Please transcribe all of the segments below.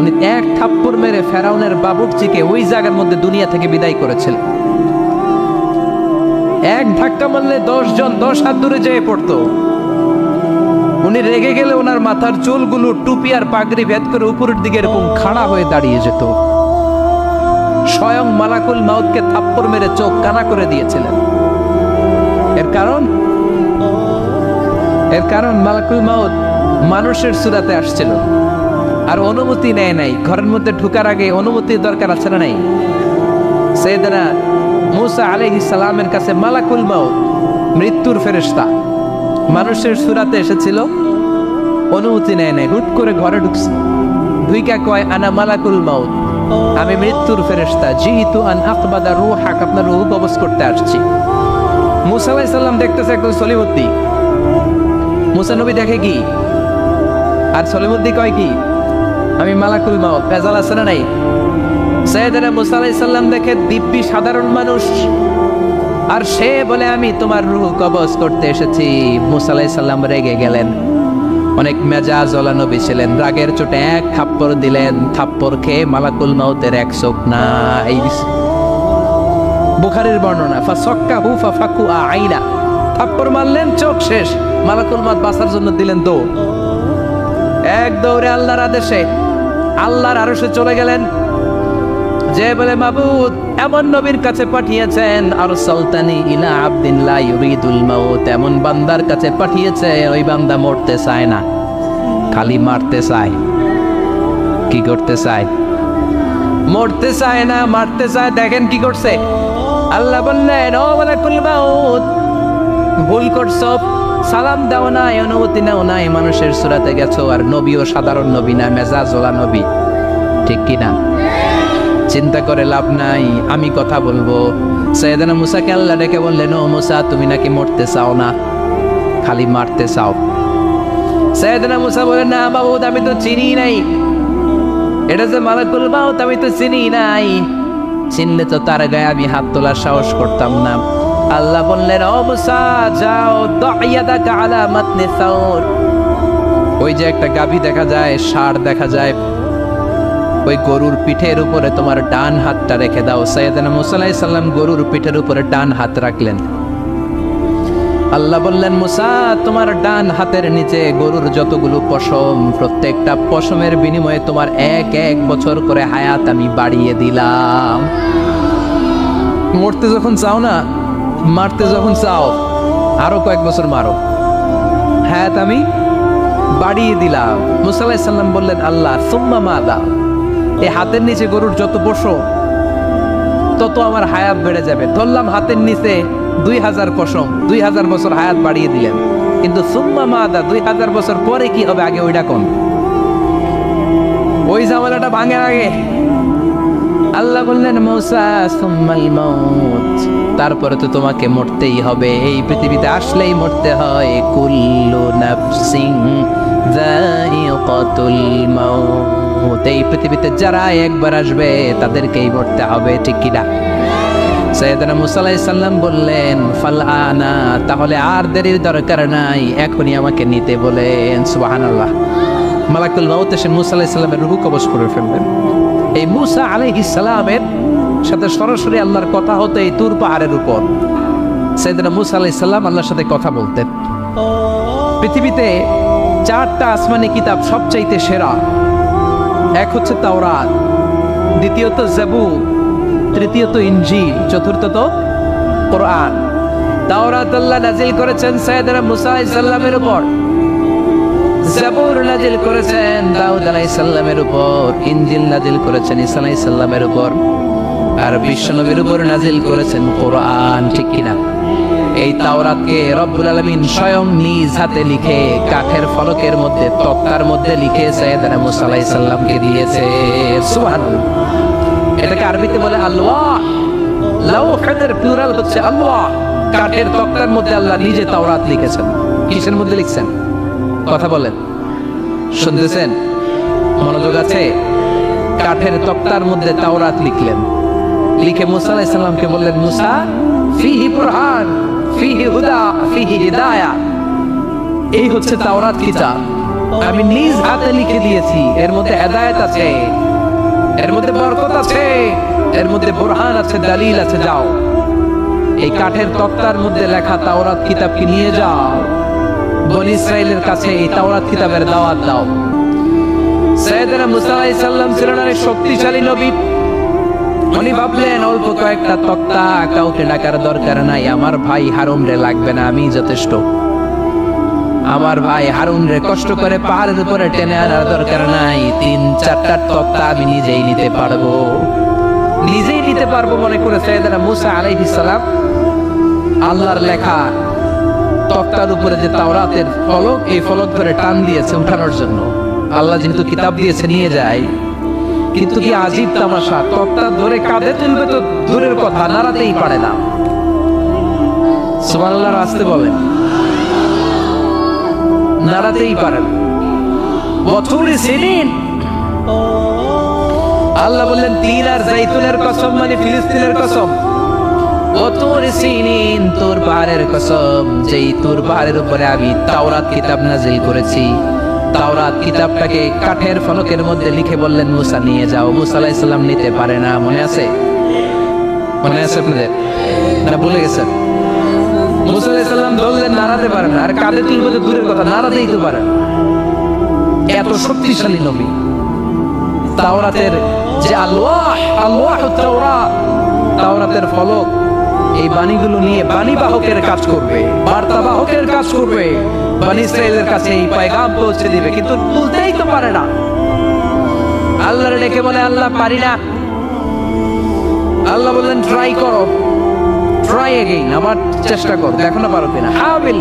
উনি এক থাপ্পড় মেরে ফেরাউনের বাবুর্চিকে ওই জায়গার মধ্যে দুনিয়া থেকে বিদায় করেছিলেন। এক ধাক্কা মারলে 10 জন 10 হাত দূরে যেয়ে পড়তো। উনি রেগে গেলে ওনার মাথার চুলগুলো টুপি আর পাগড়ি ভেদ করে উপরের দিকে এরকম খাড়া হয়ে দাঁড়িয়ে যেত। স্বয়ং মালাকুল মাউতকে থাপ্পড় মেরে চোখ কানা করে দিয়েছিলেন। এর কারণ মালাকুল মাউত মানুষের সুরাতে আসছিল আর অনুমতি নেয় নাই। ঘরের মধ্যে ঢুকার আগে অনুমতির দরকার আছে না নাই? সাইয়েদনা মুসা আলাইহিস সালামের কাছে মালাকুল মাউত মৃত্যুর ফেরেশতা মানুষের সুরাতে এসেছিল, অনুমতি নেয় নাই, হুট করে ঘরে ঢুকছে। ঢুইকা কয় আনা মালাকুল মাউত, আমি মৃত্যুর ফেরেশতা, জিতু আন আকবাদা রূহাক, আপনার রূহ কবজ করতে আসছি। মুসা আলাইহিস সালাম দেখতেছে একজন সলিমুদ্দি। মুসা নবী দেখে কি আর সলিমুদ্দি কয় কি? আমি মালাকুল মাউত। ভেজাল আছে না নাই? সাইয়েদনা মুসা আলাইহিস সালাম দেখে দিব্যি সাধারণ মানুষ আর সে বলে আমি তোমার রূহ কবজ করতে এসেছি। মুসা আলাইহিস সালাম রেগে গেলেন। অনেক মেজাজ ওলা নবী ছিলেন। রাগের চোটে এক থাপ্পড় দিলেন। থাপ্পড় খেয়ে মালাকুল মাউতের এক চোখ নাই। বুখারীর বর্ণনা, ফাসাক্কাহু ফাফাকু আইনা, থাপ্পড় মারলেন, চোখ শেষ। মালাকুল মাউত বাঁচার জন্য দিলেন দৌড়। এক দৌড়ে আল্লাহর আদেশে আল্লাহর আরশে চলে গেলেন। যে বলে মাবুদ এমন নবীর কাছে পাঠিয়েছেন, আরসালতানি ইলা আবদিন লা ইউরিদুল মাউত, এমন বান্দার কাছে পাঠিয়েছে ওই বান্দা মরতে চায় না, খালি মারতে চায়। কি করতে চায়? মরতে চায় না, মারতে চায়। দেখেন কি করছে আল্লাহ। বললেন ও মালাকুল মাউত, ভুল করছো, সালাম দাও নাই, অনুমতি নাও নাই, মানুষের সুরাতে গেছো। আর নবীও সাধারণ নবী না, মেজাজওয়ালা নবী, ঠিক কিনা? চিন্তা করে লাভ নাই, আমি কথা বলবো। সাইয়েদনা মুসাকে আল্লাহ ডেকে বললেন ও মুসা, তুমি নাকি মরতে চাও না, খালি মারতে চাও। সাইয়েদনা মুসা বলেন না মাবুদ, আমি তো চিনি নাই, এটা যে মালাকুল মাউত আমি তো চিনি নাই, চিনলে তো তার গায়ে আমি হাত তোলার সাহস করতাম না। আল্লাহ বললেন ও মুসা যাও, দাইয়াদাকা আলা মাতনি সাউর, ওই যে একটা গাভী দেখা যায়, ষাঁড় দেখা যায়, ওই গরুর পিঠের উপরে তোমার ডান হাতটা রেখে দাও। সাইয়েদনা মুসা আলাইহিস সালাম গরুর পিঠের উপরে ডান হাত রাখলেন। আল্লাহ বললেন মুসা, তোমার ডান হাতের নিচে গরুর যতগুলো পশম, প্রত্যেকটা পশমের বিনিময়ে তোমার 1 বছর করে হায়াত আমি বাড়িয়ে দিলাম। মরতে যখন চাও না, মারতে যখন চাও, আরো কয়েক বছর মারো, হায়াত আমি বাড়িয়ে দিলাম। মুসা আলাইহিস সালাম বললেন আল্লাহ সুম্মা মাদা, এই হাতের নিচে গরুর যত পশম তত আমার হায়াত বেড়ে যাবে। ধরলাম হাতের নিচে 2000 পশম, 2000 বছর হায়াত বাড়িয়ে দিলেন, কিন্তু সুম্মা মাদা, 2000 বছর পরে কি হবে আগে ওইটা কোন? ওই ঝামেলাটা ভাঙে আগে। আল্লাহ বললেন মুসা সুম্মাল মাউত, তারপরে তো তোমাকে মরতেই হবে, এই পৃথিবীতে আসলেই মরতে হয়। কুল্লু নাফসিন যায়িকাতুল মাউত, এই পৃথিবীতে যারা একবার আসবে তাদেরকেই মরতে হবে, ঠিক কিনা? সাইয়েদনা মুসা আলাইহিস সালাম বললেন ফালআনা, তাহলে আর দেরির দরকার নাই, এখনই আমাকে নিতে বলেন। সুবহানাল্লাহ। মালাকুল মাউত এসে মুসা আলাইহিস সালামের রূহ কবজ করে ফেললেন। এই মুসা আলাইহিস সালামের সাথে সরাসরি আল্লাহর কথা হতো এই তুর পাহাড়ের উপর। সাইয়েদনা মুসা আলাইহিস সালাম আল্লাহর সাথে কথা বলতেন। পৃথিবীতে 4টা আসমানি কিতাব সবচাইতে সেরা। এক হচ্ছে তাওরাত, দ্বিতীয়ত জাবুর, তৃতীয়ত ইনজিল, চতুর্থত কোরআন। তাওরাত আল্লাহ নাজিল করেছেন সাইয়েদনা মুসা আলাইহিস সালামের উপর, জাবুর নাজিল করেছেন দাউদ আলাইহিস সালামের উপর, ইনজিল নাজিল করেছেন ঈসা আলাইহিস সালামের উপর, আর বিশ্বনবীর উপর নাজিল করেছেন কোরআন, ঠিক কিনা? এই তাওরাতকে রব্বুল আলামিন স্বয়ং নিজ হাতে লিখে কাঠের ফলকের মধ্যে, তক্তার মধ্যে লিখে সাইয়েদনা মুসা আলাইহিস সালামকে দিয়েছে। সুবহানাল্লাহ। এটাকে আরবিতে বলে আলওয়াহ। লাওহের প্লুরাল হচ্ছে আলওয়াহ। কাঠের তক্তার মধ্যে আল্লাহ নিজে তাওরাত লিখেছেন। কিসের মধ্যে লিখছেন? কথা বলেন, শুনতেছেন? মনোযোগ আছে? কাঠের তক্তার মধ্যে তাওরাত লিখলেন। লিখে মুসা আলাইহিস সালামকে বললেন মুসা ফিহি কুরআন, ফিহি হুদা, ফিহি হিদায়া, এই হচ্ছে তাওরাত কিতাব। আমি নিজ হাতে লিখে দিয়েছি। এর মধ্যে হেদায়েত আছে, এর মধ্যে বরকত আছে, এর মধ্যে বুরহান আছে, দলিল আছে। যাও এই কাঠের তক্তার মধ্যে লেখা তাওরাত কিতাবকে নিয়ে যাও, বনী ইসরাইলের কাছে এই তাওরাত কিতাবের দাওয়াত দাও। সাইয়েদনা মুসা আলাইহিস সালাম ছিলেন অনেক শক্তিশালী নবী। উনি ভাবলেন অল্প কয়েকটা তক্তা, কাউকে ডাকার দরকার নাই, আমার ভাই হারুন রে লাগবে না, আমি যথেষ্ট। আমার ভাই হারুন রে কষ্ট করে পাহাড়ের উপরে টেনে আনার দরকার নাই, 3-4টা তক্তা আমি নিজেই নিতে পারবো, নিজেই নিতে পারবো মনে করে সাইয়েদনা মুসা আলাইহিস সালাম আল্লাহর লেখা তক্তার উপরে যে তাওরাতের ফলক, এই ফলক ধরে টান দিয়েছে উঠানোর জন্য। আল্লাহ যেহেতু কিতাব দিয়েছে নিয়ে যায়, কিন্তু কি আজীব তামাশা, তক্তা ধরে কাঁধে তুলবে তো দূরের কথা, নাড়াতেই পারে না। সুবহানাল্লাহ, আসতে বলেন, নাড়াতেই পারেন। বছরে সিনিন আল্লাহ বললেন তিন আর জাইতুনের কসম, মানে ফিলিস্তিনের কসম। বছরে সিনিন, তুর পাহাড়ের কসম, যেই তুর পাহাড়ের উপরে আমি তাওরাত কিতাব নাযিল করেছি। তাওরাত কিতাবটাকে কাঠের ফলকের মধ্যে লিখে বললেন মুসা নিয়ে যাও। মুসা আলাইহিস সালাম নিতে পারে না, মনে আছে? মনে আছে আপনাদের না ভুলে গেছেন? মুসা আলাইহিস সালাম ধরলেন, নাড়াতে পারেন না, আর কাঁধে তুলবে তো দূরের কথা, নাড়াতেই তো পারেন। এত শক্তিশালী নবী। তাওরাতের যে তাওরাতের ফলক, এই বাণীগুলো নিয়ে বাণী বাহকের কাজ করবে, বার্তা বাহকের কাজ করবে, বনী ইসরাইলের কাছে এই পয়গাম পৌঁছে দিবে, কিন্তু বলতেই তো পারে না। আল্লাহর ডেকে বলে, আল্লাহ পারি না। আল্লাহ বললেন ট্রাই করো, ট্রাই এগেইন, আবার চেষ্টা করো, দেখো না পারো কিনা। হাবিল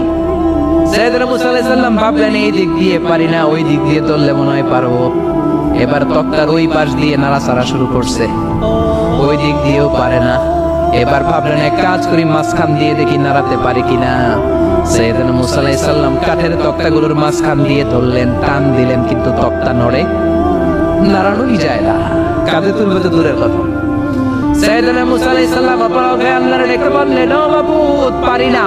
সাইয়েদনা মুসা আলাইহিস সালাম ভাবলেন এই দিক দিয়ে পারি না, ওই দিক দিয়ে ধরলে মনে হয় পারবো। এবার তক্তার ওই পাশ দিয়ে নাড়াচাড়া শুরু করছে, ওই দিক দিয়েও পারে না। এবার ভাবলেন এক কাজ করি, মাঝখান দিয়ে দেখি নাড়াতে পারি কিনা। সাইয়েদনা মুসা আলাইহিস সালাম কাঠের তক্তাগুলোর মাঝখান দিয়ে ধরলেন, টান দিলেন, কিন্তু তক্তা নড়ে, নাড়ানোই যায় না, কাঁধে তুলবে তো দূরের কথা। সাইয়েদনা মুসা আলাইহিস সালাম অপরাধ হয়ে আল্লাহর ডেকে বললেন, ও মাবুদ, পারি না।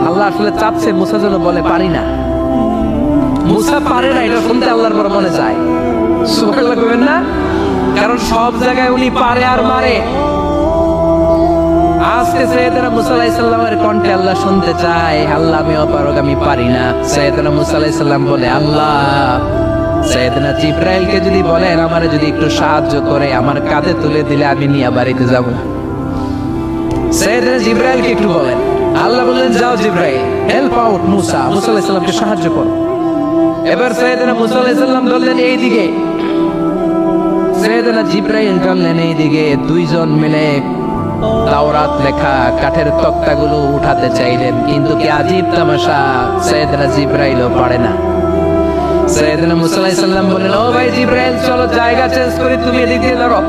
আল্লাহ আসলে চাচ্ছে মুসা যেন বলে পারি না। মুসা পারে না, এটা শুনতে আল্লাহর বড় মনে চায়। সুবহানাল্লাহ কইবেন না? কারণ সব জায়গায় উনি পারে আর মারে। আজকে সাইয়েদনা মুসা আলাইহিস সালামের কণ্ঠে আল্লাহ শুনতে চায়, আল্লাহ আমি অপারগ, আমি পারি না। সাইয়েদনা মুসা আলাইহিস সালাম বলে, আল্লাহ সাইয়েদনা জিবরাইলকে যদি বলেন আমারে যদি একটু সাহায্য করে, আমার কাঁধে তুলে দিলে আমি নিয়ে বাড়িতে যাব। সাইয়েদনা জিবরাইলকে একটু বলেন। আল্লাহ বললেন, যাও জিবরাইল, হেল্প আউট মুসা, মুসা আলাইহিস সালামকে সাহায্য করো। এবার সাইয়েদনা মুসা আলাইহিস সালাম বললেন এইদিকে, সাইয়েদনা জিবরাইল বললেন এইদিকে। দুইজন মিলে তাওরাত লেখা কাঠের তক্তাগুলো উঠাতে চাইলেন, কিন্তু কি আজীব তামাশা, সাইয়েদনা জিবরাইলও পারে না। সাইয়েদনা মুসা আলাইহিস সালাম বললেন, ও ভাই জিবরাইল, চলো জায়গা চেঞ্জ করে তুমি এদিক দিয়ে ধরো,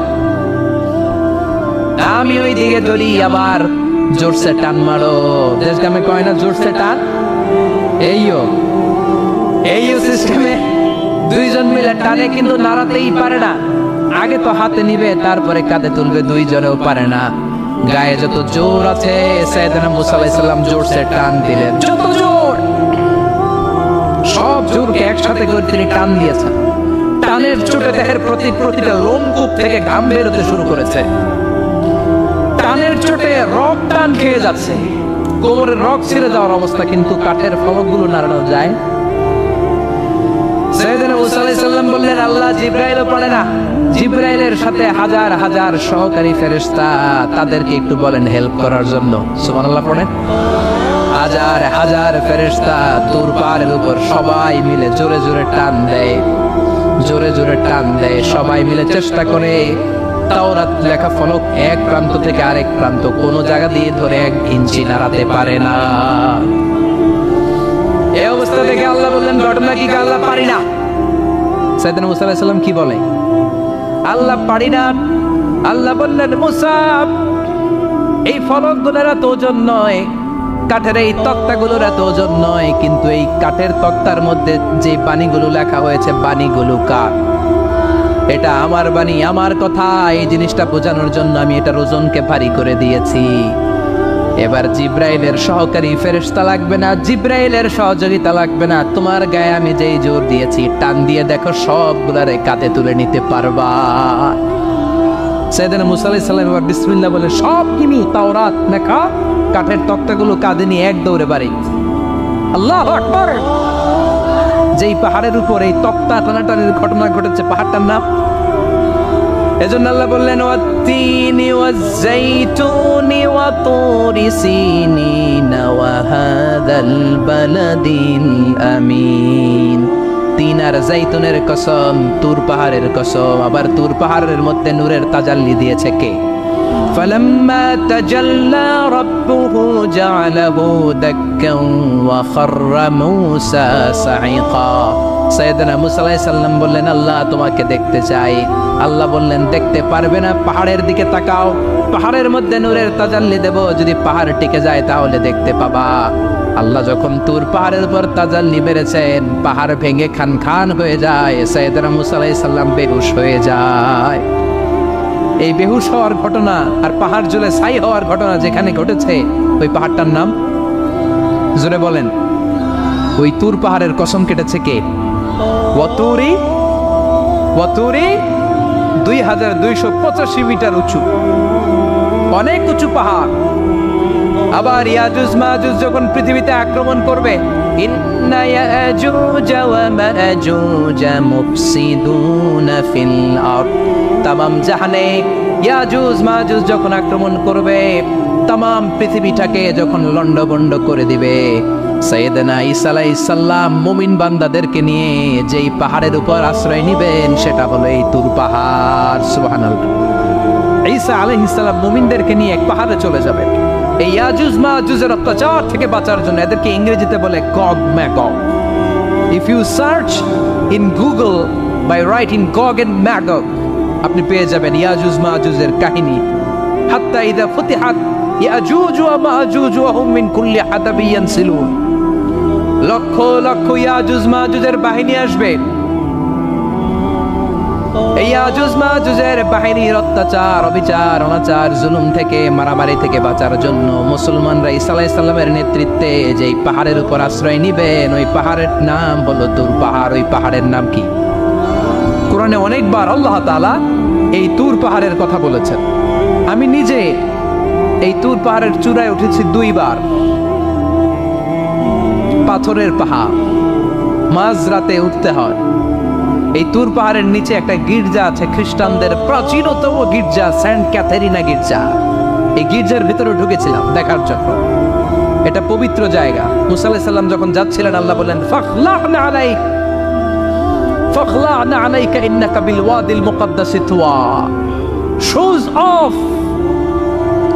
আমি ওই দিকে ধরি, আবার জোরসে টান মারো। দেশ গ্রামে কয় না জোরসে টান, এইও সিস্টেমে দুইজন মিলে টানে, কিন্তু নাড়াতেই পারে না। আগে তো হাতে নিবে, তারপরে কাঁধে তুলবে, দুইজনেও পারে না। গায়ে যত জোর আছে সাইয়েদনা মুসা আলাইহিস সালাম জোরসে টান দিলেন, যত জোর, সব জোরকে একসাথে করে তিনি টান দিয়েছেন। টানের চোটে দেহের প্রতিটা লোমকূপ থেকে ঘাম বেরোতে শুরু করেছে। টানের চোটে রক টান খেয়ে যাচ্ছে, কোমরের রক ছিঁড়ে যাওয়ার অবস্থা, কিন্তু কাঠের ফলকগুলো নাড়ানো যায়। সাইয়েদনা মুসা আলাইহিস সালাম বললেন, আল্লাহ জিবরাইলও পারে না। জিবরাইলের সাথে হাজার হাজার সহকারী ফেরেশতা, তাদেরকে একটু বলেন হেল্প করার জন্য। সুবহানাল্লাহ পড়েন। হাজার হাজার ফেরেশতা তুর পাহাড়ের উপর সবাই মিলে জোরে জোরে টান দেয়, জোরে জোরে টান দেয়। সবাই মিলে চেষ্টা করে তাওরাত লেখা ফলক এক প্রান্ত থেকে আরেক প্রান্ত কোনো জায়গা দিয়ে ধরে 1 ইঞ্চি নাড়াতে পারে না। এই অবস্থা দেখে আল্লাহ বললেন, ঘটনা কি? আল্লাহ পারি না। সাইয়েদনা মুসা আলাইহিস সালাম কি বলে? আল্লাহ পারি না। আল্লাহ বললেন, মুসা, এই ফলকগুলোর এত ওজন নয়, কাঠের এই তক্তাগুলোর এত ওজন নয়, কিন্তু এই কাঠের তক্তার মধ্যে যে বাণীগুলো লেখা হয়েছে, বাণীগুলো কার? এটা আমার বাণী, আমার কথা। এই জিনিসটা বোঝানোর জন্য আমি এটার ওজনকে ভারী করে দিয়েছি। এবার জিব্রাইলের সহকারী ফেরেশতা লাগবে না, জিব্রাইলের সহযোগিতা লাগবে না, তোমার গায়ে আমি যেই জোর দিয়েছি টান দিয়ে দেখো সবগুলারে কাঁধে তুলে নিতে পারবা। সাইয়েদনা মুসা আলাইহিস সালাম এবার বিসমিল্লাহ বলে সবগুলো তাওরাত লেখা কাঠের তক্তাগুলো কাঁধে নিয়ে এক দৌড়ে বাড়ি। আল্লাহু আকবার। যেই পাহাড়ের উপর এই তক্তা টানাটানির ঘটনা ঘটেছে পাহাড়টার নাম, এজন্য আল্লাহ বললেন ওয়াত-তিনি ওয়াজ-যাইতুনি ওয়া তুরি সিনিন ওয়া হাযাল বালাদিল আমিন। তিন আর যাইতুনের কসম, তুর পাহাড়ের কসম। আবার তুর পাহাড়ের মধ্যে নূরের তাজাল্লি দিয়েছে কে? ফালাম্মা তাজাল্লা রাব্বুহু জাআলাহু দাক্কান ওয়া খাররা মূসা সাঈকা। সাইয়েদনা মুসা আলাইহিস সালাম বললেন আল্লাহ তোমাকে দেখতে চাই। আল্লাহ বললেন দেখতে পারবে না, পাহাড়ের দিকে তাকাও, পাহাড়ের মধ্যে নূরের তাজাল্লি দেব, যদি পাহাড় টিকে যায় তাহলে দেখতে পাবা। আল্লাহ যখন তুর পাহাড়ের উপর তাজাল্লি মেরেছেন, পাহাড় ভেঙে খান খান হয়ে যায়, সাইয়েদনা মুসা আলাইহিস সালাম বেহুশ হয়ে যায়। এই বেহুশ হওয়ার ঘটনা আর পাহাড় জ্বলে ছাই হওয়ার ঘটনা যেখানে ঘটেছে, ওই পাহাড়টার নাম জোরে বলেন। ওই তুর পাহাড়ের কসম কেটেছে কে? ওয়াতুরি। ওয়াতুরি 2285 মিটার উঁচু, অনেক উঁচু পাহাড়। আবার ইয়াজুজ মাজুজ যখন পৃথিবীতে আক্রমণ করবে, ইন্না ইয়াজুজ ওয়া মাজুজ মুফসিদুনা ফিল আরদ। তামাম জাহানে ইয়াজুজ মাজুজ যখন আক্রমণ করবে, তামাম পৃথিবীটাকে যখন লন্ডভন্ড করে দিবে, সাইয়েদনা ঈসা আলাইহিস সালাম মুমিন বান্দাদেরকে নিয়ে যেই পাহাড়ের উপর আশ্রয় নেবেন সেটা হলো এই তুর পাহাড়। সুবহানাল্লাহ। ঈসা আলাইহিস সালাম মুমিনদেরকে নিয়ে এক পাহাড়ে চলে যাবেন এই ইয়াজুজ মাজুজের অত্যাচার থেকে বাঁচার জন্য। এদেরকে ইংরেজিতে বলে Gog Magog. If you search in Google by writing Gog and Magog, আপনি পেয়ে যাবেন ইয়াজুজ মাজুজের কাহিনী। হাত্তা ইযা ফুতিহাত ইয়াজুজ ওয়া মাজুজ ওয়া হুম মিন কুল্লি হাদাবিন ইয়ানসিলুন। লক্ষ লক্ষ ইয়াজুজ মাজুজের বাহিনী আসবে। এই ইয়াজুজ মাজুজের বাহিনীর অত্যাচার, অবিচার, অনাচার, জুলুম থেকে, মারামারি থেকে বাঁচার জন্য মুসলমানরা ঈসা আলাইহিস সালামের নেতৃত্বে যেই পাহাড়ের উপর আশ্রয় নিবেন, ওই পাহাড়ের নাম হলো তুর পাহাড়। ওই পাহাড়ের নাম কি? কোরআনে অনেকবার আল্লাহ তাআলা এই তুর পাহাড়ের কথা বলেছেন। আমি নিজে এই তুর পাহাড়ের চূড়ায় উঠেছি 2 বার। পাথরের পাহাড়, মাঝরাতে উঠতে হয়। এই তুর পাহাড়ের নিচে একটা গির্জা আছে, খ্রিস্টানদের প্রাচীনতম গির্জা, সেন্ট ক্যাথেরিনা গির্জা। এই গির্জার ভিতরে ঢুকেছিলাম দেখার জন্য। এটা পবিত্র জায়গা। মুসা আলাইহিস সালাম যখন যাচ্ছিলেন, আল্লাহ বলেন ফাখলা'না আলাইক ফাখলা'না আলাইকা ইন্নাকা বিল ওয়াদিল মুকাদ্দাসি তুয়া। শুজ অফ,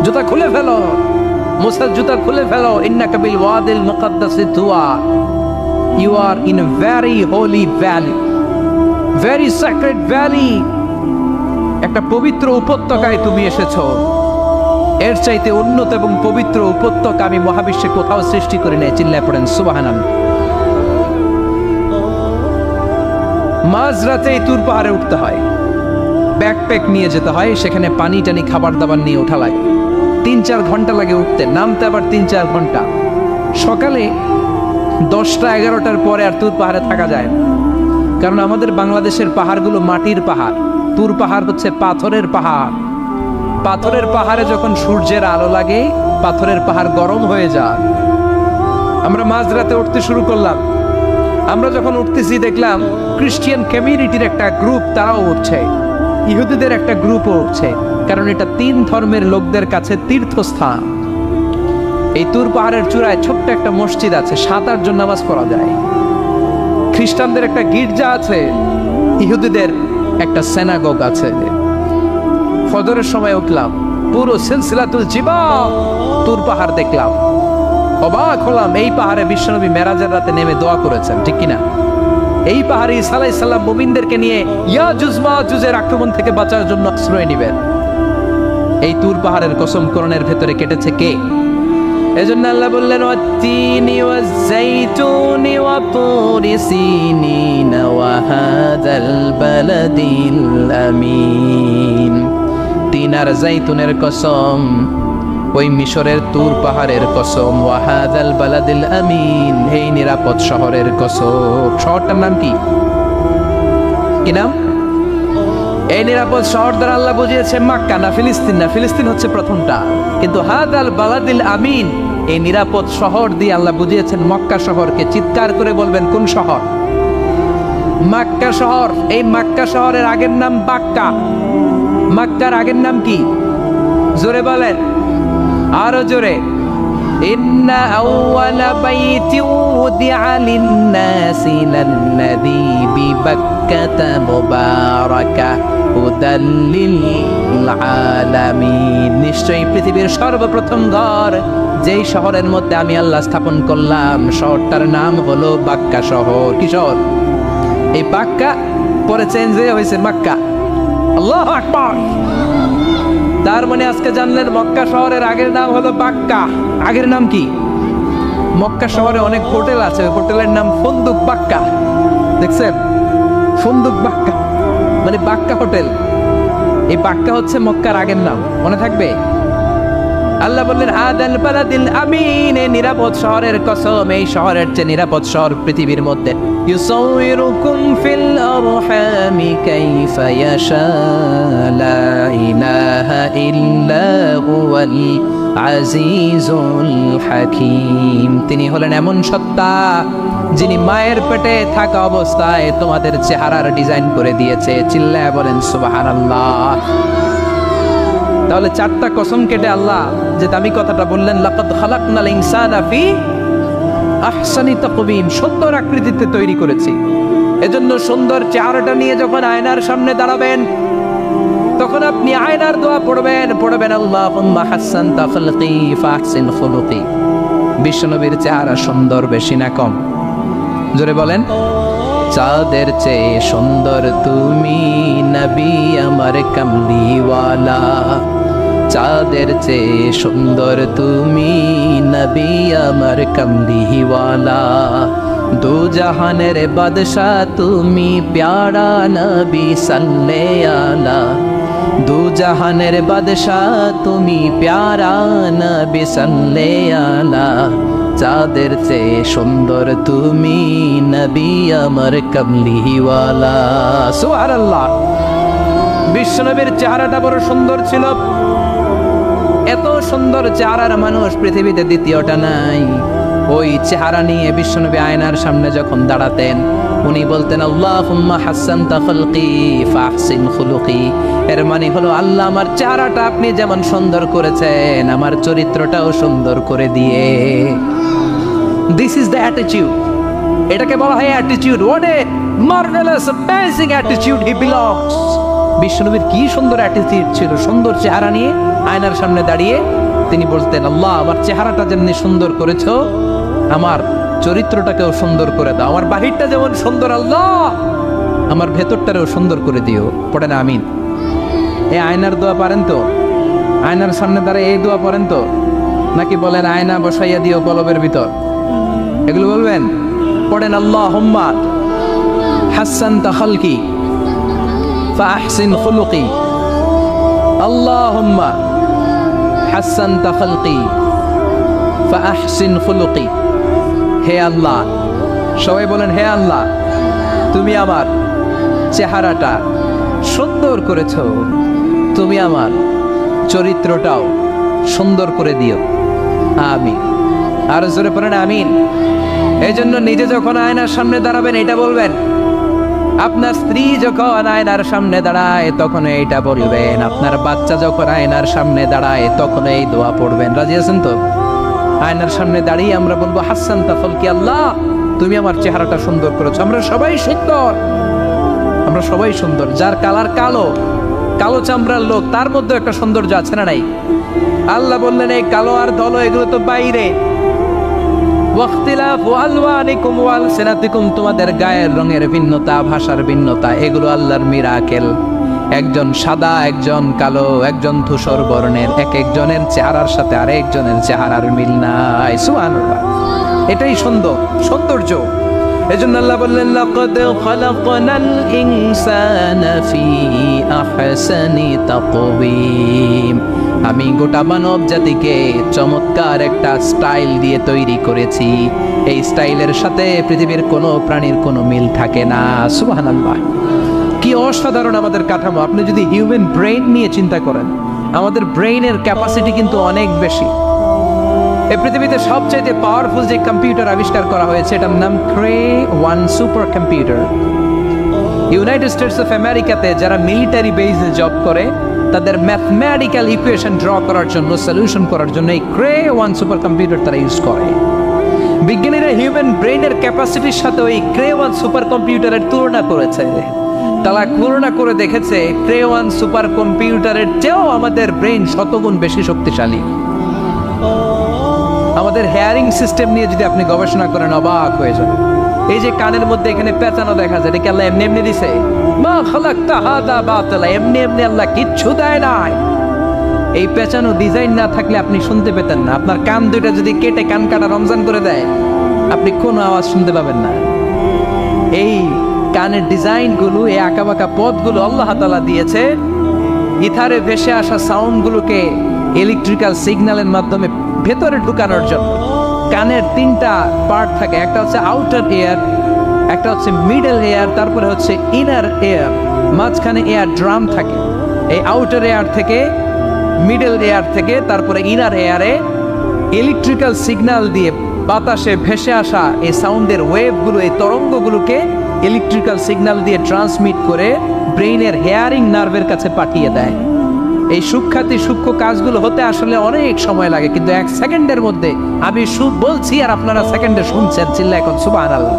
জুতা খুলে ফেলো। মুসা জুতা খুলে ফেলো। ইন্নাকা বিল ওয়াদিল মুকাদ্দাসি তুয়া। You are in a very holy valley, very sacred valley. একটা পবিত্র উপত্যকায় তুমি এসেছো। এর চাইতে উন্নত এবং পবিত্র উপত্যকা আমি মহাবিশ্বে কোথাও সৃষ্টি করি নাই। চিল্লায় পড়েন সুবহানাল্লাহ। মাঝরাতে এই তুর পাহাড়ে উঠতে হয়, ব্যাকপ্যাক নিয়ে যেতে হয়, সেখানে পানি টানি খাবার দাবার নিয়ে ওঠা লাগে। 3-4 ঘন্টা লাগে উঠতে, নামতে আবার 3-4 ঘন্টা। সকালে 10টা-11টার পরে আর তুর পাহাড়ে থাকা যায় না, কারণ আমাদের বাংলাদেশের পাহাড়গুলো মাটির পাহাড়, তুর পাহাড় হচ্ছে পাথরের পাহাড়। পাথরের পাহাড়ে যখন সূর্যের আলো লাগে, পাথরের পাহাড় গরম হয়ে যায়। আমরা মাঝরাতে উঠতে শুরু করলাম। আমরা যখন উঠতেছি দেখলাম খ্রিস্টিয়ান কমিউনিটির একটা গ্রুপ, তারাও উঠছে, ইহুদিদের একটা গ্রুপও উঠছে, কারণ এটা 3 ধর্মের লোকদের কাছে তীর্থস্থান। এই তুর পাহাড়ের চূড়ায় ছোট্ট একটা মসজিদ আছে, 7-8 জন নামাজ পড়া যায়। খ্রিস্টানদের একটা গির্জা আছে, ইহুদিদের একটা সিনাগগ আছে। ফজরের সময় উঠলাম, পুরো সিলসিলাতুল জিবাল তুর পাহাড় দেখলাম। অবাক হলাম, এই পাহাড়ে বিশ্বনবী মেরাজের রাতে নেমে দোয়া করেছেন, ঠিক কিনা? এই পাহাড়ে ঈসা আলাইহিস সালাম মুমিনদেরকে নিয়ে ইয়াজুজ মাজুজের আক্রমণ থেকে বাঁচার জন্য আশ্রয় নেবেন। এই তুর পাহাড়ের কসম কোরআনের ভেতরে কেটেছে কে? এজন্য আল্লাহ বললেন ওয়াত-তিনি ওয়াজ-যাইতুনি ওয়া তুরি সিনিন ওয়া হাযাল বালাদিল আমিন। তিন আর যাইতুনের কসম, ওই মিশরের তুর পাহাড়ের কসম, ওয়া হাযাল বালাদিল আমিন, এই নিরাপদ শহরের কসম। শহরটার নাম কি? কি নাম? এই নিরাপদ শহর দ্বারা আল্লাহ বুঝিয়েছে মক্কা, না ফিলিস্তিন না। ফিলিস্তিন হচ্ছে প্রথমটা, কিন্তু হাযাল বালাদিল আমিন, এই নিরাপদ শহর দিয়ে আল্লাহ বুঝিয়েছেন মক্কা শহরকে। চিৎকার করে বলবেন কোন শহর? মক্কা শহর। এই মক্কা শহরের আগের নাম বাক্কা। মক্কার আগের নাম কি? জোরে বলেন, আরো জোরে। ইন্না আউওয়ালা বাইতিন উদিআ লিন-নাসি লাল্লাযী বিবাক্কাতা মুবারাকা হুদাল লিল-আলামিন, নিশ্চয়ই পৃথিবীর সর্বপ্রথম ঘর যেই শহরের মধ্যে আমি আল্লাহ স্থাপন করলাম, শহরটার নাম হলো বাক্কা শহর। কি শহর? এই বাক্কা পরে চেঞ্জ হয়ে হয়েছে মক্কা। আল্লাহু আকবার। তার মানে আজকে জানলেন মক্কা শহরের আগের নাম হলো বাক্কা। আগের নাম কি? মক্কা শহরে অনেক হোটেল আছে, হোটেলের নাম ফুন্দুক বাক্কা। দেখছেন? ফুন্দুক বাক্কা মানে বাক্কা হোটেল। এই বাক্কা হচ্ছে মক্কার আগের নাম, মনে থাকবে। আল্লাহ বললেন হাদাল বালাদিল আমিন, এই নিরাপদ শহরের কসম, এই শহরের চেয়ে নিরাপদ শহর পৃথিবীর মধ্যে। ইউসাউইরুকুম ফিল আরহামি কাইফা ইয়াশা লা ইলাহা ইল্লা হুয়াল আজিজুল হাকীম, তিনি হলেন এমন সত্তা যিনি মায়ের পেটে থাকা অবস্থায় তোমাদের চেহারার ডিজাইন করে দিয়েছে। চিল্লায়া বলেন সুবহানাল্লাহ। তাহলে চারটা কসম কেটে আল্লাহ যে দামি কথাটা বললেন, লাকাদ খালাকনাল ইনসানা ফি আহসানি তাকওয়িম, সুন্দর আকৃতিতে তৈরি করেছি। এজন্য সুন্দর চেহারাটা নিয়ে যখন আয়নার সামনে দাঁড়াবেন, তখন আপনি আয়নার দোয়া পড়বেন আল্লাহুম্মা হাসসানতা খালকি ফাহসিন খুলুকি। বিশ্বনবীর চেহারা সুন্দর বেশি না কম? জোরে বলেন। চাঁদের চেয়ে সুন্দর তুমি নবী আমার কামলিওয়ালা, চাঁদের চেয়ে সুন্দর তুমি নবী আমার কামলিওয়ালা, দু জাহানের বাদশাহ তুমি প্যারা নবী সাল্লে আলা, দু জাহানের বাদশাহ তুমি প্যারা নবী সাল্লে আলা, চাঁদের চেয়ে সুন্দর তুমি নবী আমার কামলিওয়ালা। সুবহানাল্লাহ। বিশ্বনবীর চেহারাটা বড় সুন্দর ছিল। এত সুন্দর চেহারার মানুষ পৃথিবীতে দ্বিতীয়টা নাই। ওই চেহারা নিয়ে বিশ্বনবী আয়নার সামনে যখন দাঁড়াতেন, উনি বলতেন আল্লাহুম্মা হাসসানতা খালকি ফাহসিন খুলুকি। এর মানে হলো আল্লাহ আমার চেহারাটা আপনি যেমন সুন্দর করেছেন, আমার চরিত্রটাও সুন্দর করে দিয়ে। This is the attitude. এটাকে বলা হয় attitude. What a marvellous amazing attitude he belongs. বিশ্বনবীর কি সুন্দর অ্যাটিটিউড ছিল। সুন্দর চেহারা নিয়ে আয়নার সামনে দাঁড়িয়ে তিনি বলতেন, আল্লাহ আমার চেহারাটা যেমনি সুন্দর করেছো, আমার চরিত্রটাকেও সুন্দর করে দাও। আমার বাহিরটা যেমন সুন্দর, আল্লাহ আমার ভেতরটারেও সুন্দর করে দিও। পড়েন আমিন। এই আয়নার দোয়া পারেন তো? আয়নার সামনে দাঁড়িয়ে এই দোয়া পড়েন তো? নাকি বলেন আয়না বসাইয়া দিও কলবের ভিতর? এগুলো বলবেন? পড়েন আল্লাহুম্মা হাসসানতা খালকি ফাহসিন খুলুকি, আল্লাহুম্মা হাসসানতা খালকি ফাহসিন খুলুকি। হে আল্লাহ, সবাই বলেন হে আল্লাহ তুমি আমার চেহারাটা সুন্দর করেছো, তুমি আমার চরিত্রটাও সুন্দর করে দিও। আমিন। আর জোরে পড়েন আমিন। এই জন্য নিজে যখন আয়নার সামনে দাঁড়াবেন এটা বলবেন, আপনার স্ত্রী যখন আয়নার সামনে দাঁড়ায় তখন এইটা বলবেন, আপনার বাচ্চা যখন আয়নার সামনে দাঁড়ায় তখন এই দোয়া পড়বেন। রাজি আছেন তো? আয়নার সামনে দাঁড়িয়ে আমরা বলবো হাসসানতা খালকি, আল্লাহ তুমি আমার চেহারাটা সুন্দর করেছো। আমরা সবাই সুন্দর, আমরা সবাই সুন্দর। যার কালার কালো, কালো চামড়ার লোক, তার মধ্যে একটা সৌন্দর্য আছে না নাই? আল্লাহ বললেন এই কালো আর ধলো এগুলো তো বাইরে। ওয়াখতিলাফু আলওয়ানিকুম ওয়া আলসিনাতিকুম, তোমাদের গায়ের রঙের ভিন্নতা, ভাষার ভিন্নতা, এগুলো আল্লাহর মিরাকেল। একজন সাদা, একজন কালো, একজন ধূসর বর্ণের, এক একজনের চেহারার সাথে আরেকজনের চেহারার মিল নাই। সুবহানাল্লাহ। এটাই সৌন্দর্য। এজন্য আল্লাহ বললেন লাকাদ খালাকনাল ইনসানা ফি আহসানি তাকওয়িম। আমি গোটা মানব জাতিকে চমৎকার একটা স্টাইল দিয়ে তৈরি করেছি, এই স্টাইলের সাথে পৃথিবীর কোনো প্রাণীর কোনো মিল থাকে না। সুবহানাল্লাহ, কি অসাধারণ আমাদের কাঠামো। আপনি যদি হিউম্যান ব্রেইন নিয়ে চিন্তা করেন, আমাদের ব্রেইনের ক্যাপাসিটি কিন্তু অনেক বেশি। এই পৃথিবীতে সবচেয়ে পাওয়ারফুল যে কম্পিউটার আবিষ্কার করা হয়েছে এটার নাম Cray one super computer. United States of আমেরিকাতে যারা মিলিটারি বেসে জব করে তাদের ম্যাথমেটিক্যাল ইকুয়েশন ড্র করার জন্য, সলিউশন করার জন্য এই ক্রে-1 সুপার কম্পিউটার তারা ইউজ করে। বিজ্ঞানীরা হিউম্যান ব্রেইনের ক্যাপাসিটির সাথে ওই ক্রে-1 সুপার কম্পিউটারের তুলনা করেছে। তারা তুলনা করে দেখেছে ক্রে-1 সুপার কম্পিউটারের চেয়েও আমাদের ব্রেইন শতগুণ বেশি শক্তিশালী। আমাদের হেয়ারিং সিস্টেম নিয়ে যদি আপনি গবেষণা করেন অবাক হয়ে যাবেন। এই যে কানের মধ্যে এখানে পেঁচানো দেখা যায়, এটা কি আল্লাহ এমনি এমনি দিছে? মা খালাকতা হাদা বাতিলা, এমনি এমনি আল্লাহ কিচ্ছু দেয় নাই। এই পেঁচানো ডিজাইন না থাকলে আপনি শুনতে পেতেন না। আপনার কান দুইটা যদি কেটে কান কাটা রমজান করে দেয়, আপনি কোনো আওয়াজ শুনতে পাবেন না। এই কানের ডিজাইনগুলো, এই আঁকাবাঁকা পথগুলো আল্লাহ তাআলা দিয়েছে ইথারে ভেসে আসা সাউন্ডগুলোকে ইলেকট্রিক্যাল সিগন্যালের মাধ্যমে ভেতরে ঢুকানোর জন্য। কানের তিনটা পার্ট থাকে, একটা হচ্ছে আউটার এয়ার, একটা হচ্ছে মিডল এয়ার, তারপরে হচ্ছে ইনার এয়ার, মাঝখানে এয়ার ড্রাম থাকে। এই আউটার এয়ার থেকে, মিডল এয়ার থেকে তারপরে ইনার এয়ারে ইলেকট্রিক্যাল সিগন্যাল দিয়ে বাতাসে ভেসে আসা এই সাউন্ডের ওয়েভগুলো, এই তরঙ্গগুলোকে ইলেকট্রিক্যাল সিগন্যাল দিয়ে ট্রান্সমিট করে ব্রেইনের হেয়ারিং নার্ভের কাছে পাঠিয়ে দেয়। এই সূক্ষ্ম কাজগুলো হতে আসলে অনেক সময় লাগে, কিন্তু 1 সেকেন্ডের মধ্যে আমি বলছি আর আপনারা সেকেন্ডে শুনছেন। চিল্লা এখন সুবহানাল্লাহ।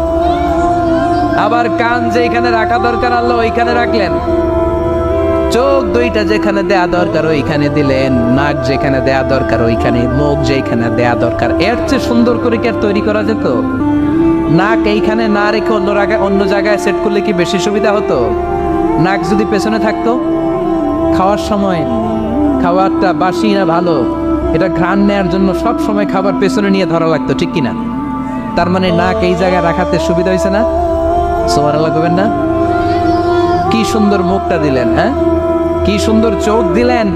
আবার কান যেখানে রাখা দরকার আল্লাহ ওইখানে রাখলেন, চোখ দুইটা যেখানে দেয়া দরকার ওইখানে দিলেন, নাক যেখানে দেয়া দরকার ওইখানে, মুখ যেখানে দেয়া দরকার। এর চেয়ে সুন্দর করে কি আর তৈরি করা যেত? নাক এইখানে না রেখে অন্য জায়গায় সেট করলে কি বেশি সুবিধা হতো? নাক যদি পেছনে থাকতো, খাওয়ার সময় খাবারটা বাসি না ভালো এটা ঘ্রাণ নেয়ার জন্য সব সময় খাবার পেছনে নিয়ে ধরা লাগতো, ঠিক কিনা? তার মানে নাক এই জায়গায় রাখাতে সুবিধা হয়েছে না? সুবহানাল্লাহ করবেন না? কি সুন্দর মুখটা দিলেন, হ্যাঁ, কি সুন্দর চোখ দিলেন।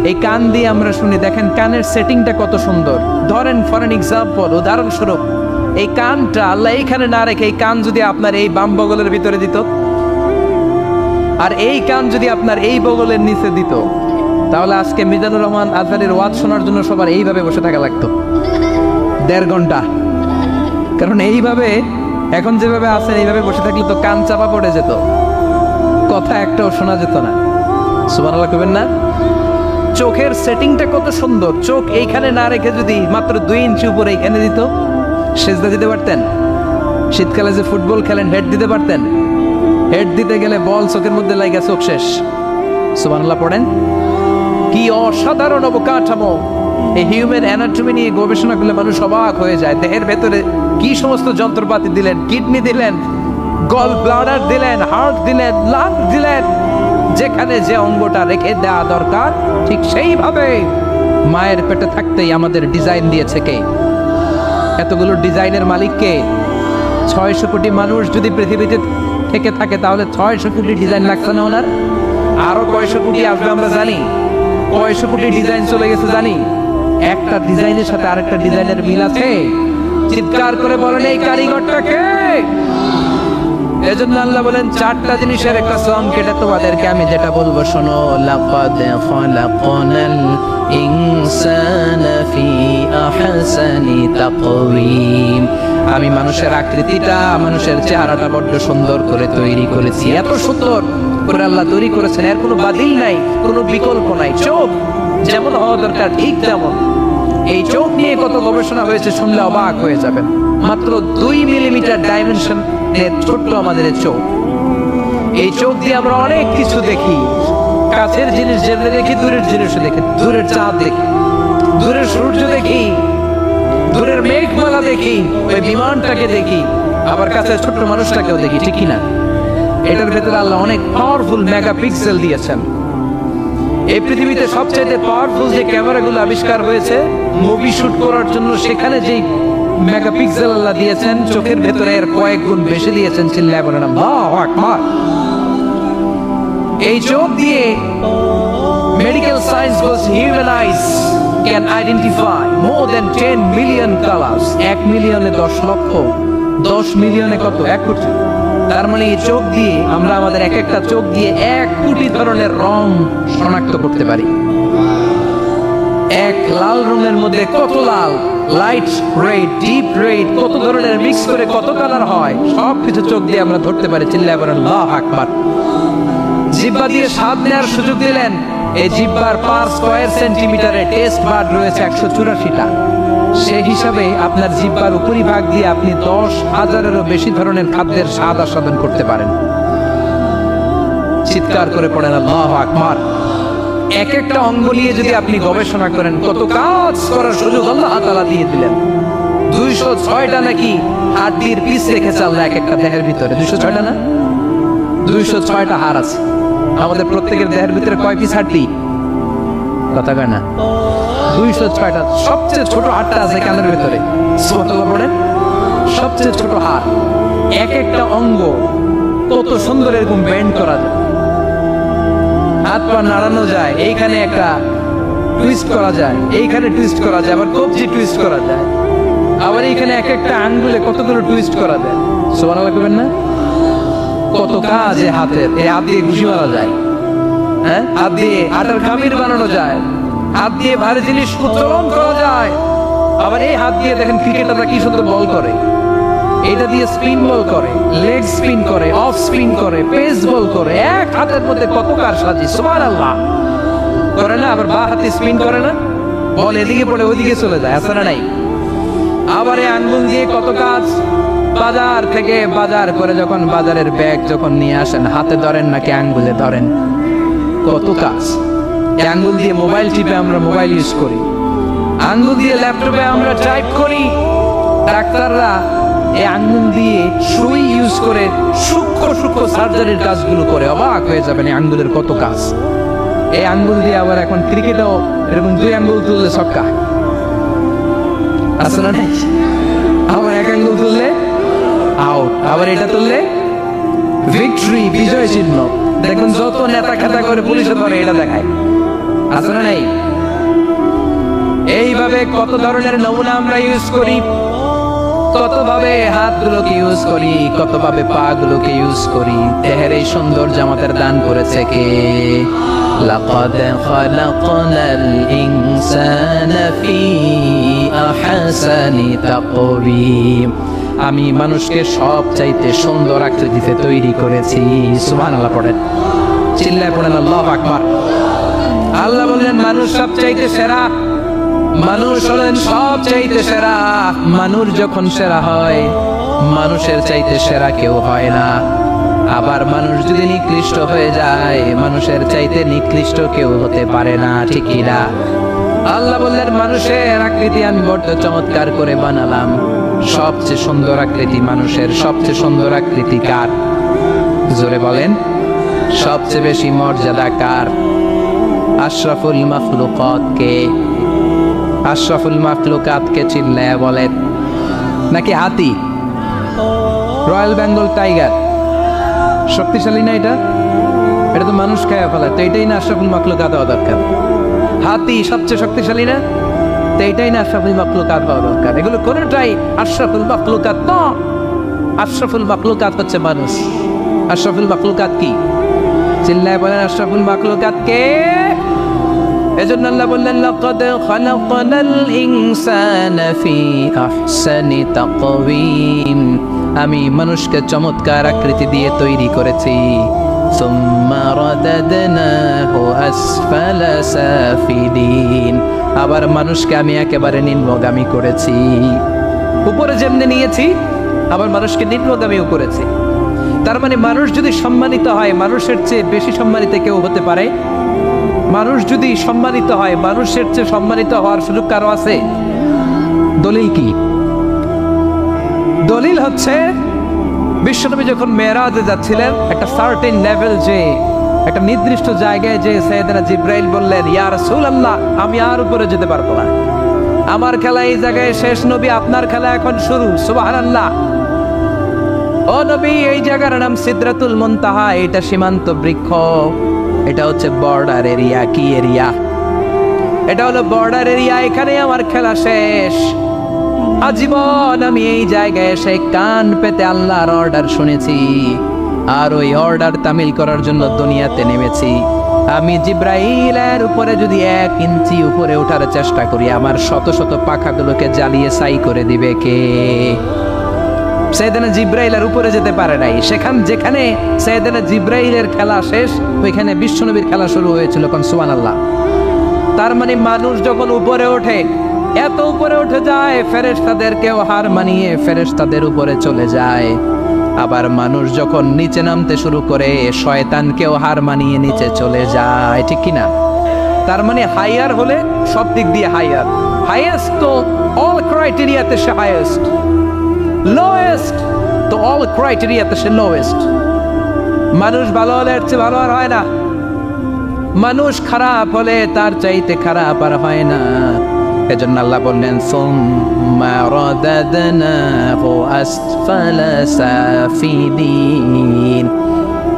এই কান দিয়ে আমরা শুনি, দেখেন কানের সেটিংটা কত সুন্দর। ধরেন ফর এন এক্সাম্পল, উদাহরণস্বরূপ এই কানটা আল্লাহ এইখানে না রেখে এই কান যদি আপনার এই বাম বগলের ভিতরে দিত, আর এই কান যদি আপনার এই বগলের নিচে দিত, তাহলে আজকে মিজানুর রহমান আজহারের ওয়াজ শোনার জন্য সবার এইভাবে বসে থাকা লাগতো 1.5 ঘন্টা। কারণ এইভাবে এখন যেভাবে আছেন এইভাবে বসে থাকলে তো কান চাপা পড়ে যেত, কথা একটাও শোনা যেত না। সুবহানাল্লাহ করবেন না? চোখের সেটিংটা কত সুন্দর। চোখ এইখানে না রেখে যদি মাত্র 2 ইঞ্চি উপরে এইখানে দিত, সেজদা দিতে পারতেন। শীতকালে যে ফুটবল খেলেন, হেড দিতে পারতেন। হেড দিতে গেলে বল চোখের মধ্যে লাগে, চোখ শেষ। সুবহানাল্লাহ পড়েন। কি অসাধারণ অবকাঠামো। এই হিউম্যান অ্যানাটমি নিয়ে গবেষণা করলে মানুষ অবাক হয়ে যায়। দেহের ভেতরে কি সমস্ত যন্ত্রপাতি দিলেন, কিডনি দিলেন, গল ব্লাডার দিলেন, হার্ট দিলেন, লাং দিলেন। যেখানে যে অঙ্গটা রেখে দেওয়া দরকার ঠিক সেইভাবে মায়ের পেটে থাকতেই আমাদের ডিজাইন দিয়েছে কে? এতগুলো ডিজাইনের মালিক কে? 600 কোটি মানুষ যদি পৃথিবীতে থেকে থাকে তাহলে 600 কোটি ডিজাইন লাগছে না ওনার? আরো কয়শো কোটি আসবে আমরা জানি, কয়শো কোটি ডিজাইন চলে গেছে জানি। একটা ডিজাইনের সাথে আরেকটা ডিজাইনের মিল আছে? চিৎকার করে বলেন এই কারিগরটা কে? এজন্য আল্লাহ বলেন 4টা জিনিসের একটা সং কেটে তোমাদেরকে আমি যেটা বলবো শোনো। লাকাদ খালাকনাল ইনসানা ফি আহসানি তাকওয়িম। আমি মানুষের আকৃতিটা, মানুষের চেহারাটা বড্ড সুন্দর করে তৈরি করেছি। এত সুন্দর করে আল্লাহ তৈরি করেছেন, এর কোনো বাতিল নাই, কোনো বিকল্প নাই। চোখ যেমন হওয়া দরকার ঠিক তেমন। এই চোখ নিয়ে কত গবেষণা হয়েছে শুনলে অবাক হয়ে যাবেন। মাত্র 2 মিলিমিটার ডাইমেনশন ছোট্ট আমাদের চোখ। এই চোখ দিয়ে আমরা অনেক কিছু দেখি। কাছের জিনিস যেগুলো দেখি, দূরের জিনিস দেখি, দূরের চাঁদ দেখি, দূরের সূর্য দেখি, দূরের মেঘমালা দেখি, ওই বিমানটাকে দেখি, আবার কাছে ছোট্ট মানুষটাকেও দেখি, ঠিক কিনা? এটার ভেতরে আল্লাহ অনেক পাওয়ারফুল মেগাপিক্সেল দিয়েছেন। এই পৃথিবীতে সবচেয়ে পাওয়ারফুল যে ক্যামেরাগুলো আবিষ্কার হয়েছে মুভি শুট করার জন্য, সেখানে যেই মেগাপিক্সেল আল্লাহ দিয়েছেন চোখের ভেতরে এর কয়েক গুণ বেশি দিয়েছেন। চিল্লায় বলেন আল্লাহু আকবার। এই চোখ দিয়ে মেডিকেল সায়েন্স বলছে human eyes can identify more than 10 million colours. 1 মিলিয়নে 10 লক্ষ, 10 মিলিয়নে কত? 1 কোটি। তার মানে এই চোখ দিয়ে আমরা আমাদের এক একটা চোখ দিয়ে 1 কোটি ধরনের রং শনাক্ত করতে পারি। এক লাল রঙের মধ্যে কত লাল, লাইট রেড, ডিপ রেড, কত ধরনের মিক্স করে কত কালার হয়, সবকিছু চোখ দিয়ে আমরা ধরতে পারি। চিল্লায় বলেন আল্লাহু আকবার। জিহ্বা দিয়ে স্বাদ নেওয়ার সুযোগ দিলেন। এই জিহ্বার পার স্কয়ার সেন্টিমিটারে টেস্ট বাড রয়েছে 184টা। সেই হিসাবে আপনার জিহ্বার উপরিভাগ দিয়ে আপনি 10,000-এরও বেশি ধরনের খাদ্যের স্বাদ আস্বাদন করতে পারেন। চিৎকার করে পড়েন আল্লাহু আকবার। এক একটা অঙ্গ নিয়ে যদি আপনি গবেষণা করেন, কত কাজ করার সুযোগ আল্লাহ তাআলা দিয়ে দিলেন। 206টা নাকি হাড়ের পিস রেখেছে আল্লাহ এক একটা দেহের ভিতরে। 206টা না, 206টা হাড় আছে। আমাদের প্রত্যেকের দেহের ভিতরে কয় পিস হাড়ি? কথা কয় না, 206টা। সবচেয়ে ছোট হাড়টা আছে কানের ভিতরে। সুবহানাল্লাহ পড়েন। সবচেয়ে ছোট হাড়, এক একটা অঙ্গ কত সুন্দর এরকম বেন্ড করা যায়, হাত পা নাড়ানো যায়, এইখানে একটা টুইস্ট করা যায়, এইখানে টুইস্ট করা যায়, আবার কবজি টুইস্ট করা যায়, আবার এইখানে এক একটা আঙ্গুলে কতগুলো টুইস্ট করা যায়। সুবহানাল্লাহ কইবেন না? কত কাজ এই হাতের। এই হাত দিয়ে ঘুষি মারা যায়, হ্যাঁ, হাত দিয়ে আটার খামির বানানো যায়, হাত দিয়ে ভারী জিনিস উত্তোলন করা যায়। আবার এই হাত দিয়ে দেখেন ক্রিকেটাররা কি সুন্দর বল করে, এটা দিয়ে স্পিন বল করে, লেগ স্পিন করে, অফ স্পিন করে, পেস বল করে। এক হাতের মধ্যে কত কারসাজি। সুবহানাল্লাহ করে না? আবার বাঁ হাতে স্পিন করে না, বল এদিকে পড়ে ওদিকে চলে যায়, আছে না নাই? আবার এই আঙ্গুল দিয়ে কত কাজ। বাজার থেকে বাজার করে যখন বাজারের ব্যাগ যখন নিয়ে আসেন, হাতে ধরেন নাকি আঙ্গুলে ধরেন, কত কাজ। এই আঙ্গুল দিয়ে মোবাইল টিপে আমরা মোবাইল ইউজ করি, আঙ্গুল দিয়ে ল্যাপটপে আমরা টাইপ করি। ডাক্তাররা এই আঙ্গুল দিয়ে সুই ইউজ করে সূক্ষ্ম সূক্ষ্ম সার্জারির কাজগুলো করে। অবাক হয়ে যাবেন এই আঙ্গুলের কত কাজ। এই আঙ্গুল দিয়ে আবার এখন ক্রিকেটেও এরকম 2 আঙ্গুল তুললে ছক্কা, আছে না? আবার 1 আঙ্গুল তুললে আউট, আবার এটা তুললে ভিক্টরি, বিজয় চিহ্ন। দেখুন যত নেতা খেতা করে পুলিশে ধরে এটা দেখায়, আছে না নাই? এইভাবে কত ধরনের নমুনা আমরা ইউজ করি, কতভাবে হাতগুলোকে ইউজ করি, কতভাবে পা গুলোকে ইউজ করি। দেহের এই সৌন্দর্য আমাদের দান করেছে কে? লাকাদ খালাকনাল ইনসানা ফি আহসানি তাকওয়িম। আমি মানুষকে সব চাইতে সুন্দর আকৃতিতে তৈরি করেছি। সুবহানাল্লাহ পড়েন, চিল্লায় পড়েন আল্লাহু আকবার। আল্লাহ বললেন মানুষ সব চাইতে সেরা, মানুষ হলেন সব চাইতে সেরা। মানুষ যখন সেরা হয়, মানুষের চাইতে সেরা কেউ হয় না। আবার মানুষ যদি নিকৃষ্ট হয়ে যায়, মানুষের চাইতে নিকৃষ্ট কেউ হতে পারে না, ঠিক না? আল্লাহ বললেন মানুষের আকৃতি আমি বড্ড চমৎকার করে বানালাম। সবচেয়ে সুন্দর আকৃতি মানুষের। সবচেয়ে সুন্দর আকৃতি কার? জোরে বলেন। সবচেয়ে বেশি মর্যাদা কার? আশরাফুল মাখলুকাত কে? আশরাফুল মাখলুকাত কে? চিল্লায়া বলেন। নাকি হাতি? রয়্যাল বেঙ্গল টাইগার শক্তিশালী না? এটা এটা তো মানুষ খায় ফেলায়, তো এটাই না আশরাফুল মাখলুকাত হওয়া দরকার? হাতি সবচেয়ে শক্তিশালী না? তো এটাই না আশরাফুল মাখলুকাত হওয়া দরকার? এগুলো কোনটাই আশরাফুল মাখলুকাত না। আশরাফুল মাখলুকাত হচ্ছে মানুষ। আশরাফুল মাখলুকাত কি? চিল্লায় বলেন আশরাফুল মাখলুকাত কে? এজন্য আল্লাহ বললেন লাকাদ খালাকনাল ইনসানা ফি আহসানি তাকওয়িম। আমি মানুষকে চমৎকার আকৃতি দিয়ে তৈরি করেছি। সুম্মা রাদাদনাহু আসফালা সাফিলিন। আবার মানুষকে আমি একেবারে নিম্নগামী করেছি। উপরে যেমনি নিয়েছি, আবার মানুষকে নিম্নগামীও করেছি। তার মানে মানুষ যদি সম্মানিত হয়, মানুষের চেয়ে বেশি সম্মানিত কেউ হতে পারে? মানুষ যদি সম্মানিত হয়, মানুষের চেয়ে সম্মানিত হওয়ার সুযোগ কারো আছে? দলিল কি? দলিল হচ্ছে বিশ্বনবী যখন মেরাজে যাচ্ছিলেন, একটা সার্টেন লেভেল, যে একটা নির্দিষ্ট জায়গায় যে সাইয়েদনা জিব্রাইল বললেন ইয়া রাসূলুল্লাহ আমি আর উপরে যেতে পারবো না, আমার খেলা এই জায়গায় শেষ, নবী আপনার খেলা এখন শুরু। সুবহানাল্লাহ। ও নবী, এই জায়গার নাম সিদরাতুল মুনতাহা, এটা সীমান্ত বৃক্ষ। এটা হচ্ছে বর্ডার এরিয়া। কি এরিয়া? এটা হলো বর্ডার এরিয়া। এখানে আমার খেলা শেষ। আজীবন আমি এই জায়গায় এসে কান পেতে আল্লাহর অর্ডার শুনেছি, আর ওই অর্ডার তামিল করার জন্য দুনিয়াতে নেমেছি। আমি জিব্রাইলের উপরে যদি 1 ইঞ্চি উপরে ওঠার চেষ্টা করি, আমার শত শত পাখাগুলোকে জ্বালিয়ে ছাই করে দিবে কে? সাইয়েদনা জিব্রাইলের উপরে যেতে পারে নাই। যেখানে সাইয়েদনা জিব্রাইলের খেলা শেষ, ওইখানে বিশ্বনবীর খেলা শুরু হয়েছিল। কোন সুবহানাল্লাহ। তার মানে মানুষ যখন উপরে ওঠে, এত উপরে উঠে যায়, ফেরেশতাদেরকেও হার মানিয়ে ফেরেশতাদের উপরে চলে যায়। আবার মানুষ যখন নিচে নামতে শুরু করে, শয়তানকেও হার মানিয়ে নিচে চলে যায়। ঠিক কিনা? তার মানে হাইয়ার হলে সব দিক দিয়ে হাইয়ার। হাইয়েস্ট তো অল ক্রাইটেরিয়াতে সে হাইয়েস্ট, লোয়েস্ট তো অল ক্রাইটেরিয়াতে সে লোয়েস্ট। মানুষ ভালো হলে এর চেয়ে ভালো আর হয় না, মানুষ খারাপ হলে তার চাইতে খারাপ আর হয় না। এজন্য আল্লাহ বললেন সুম্মা রাদাদনাহু আসফালা সাফিলিন।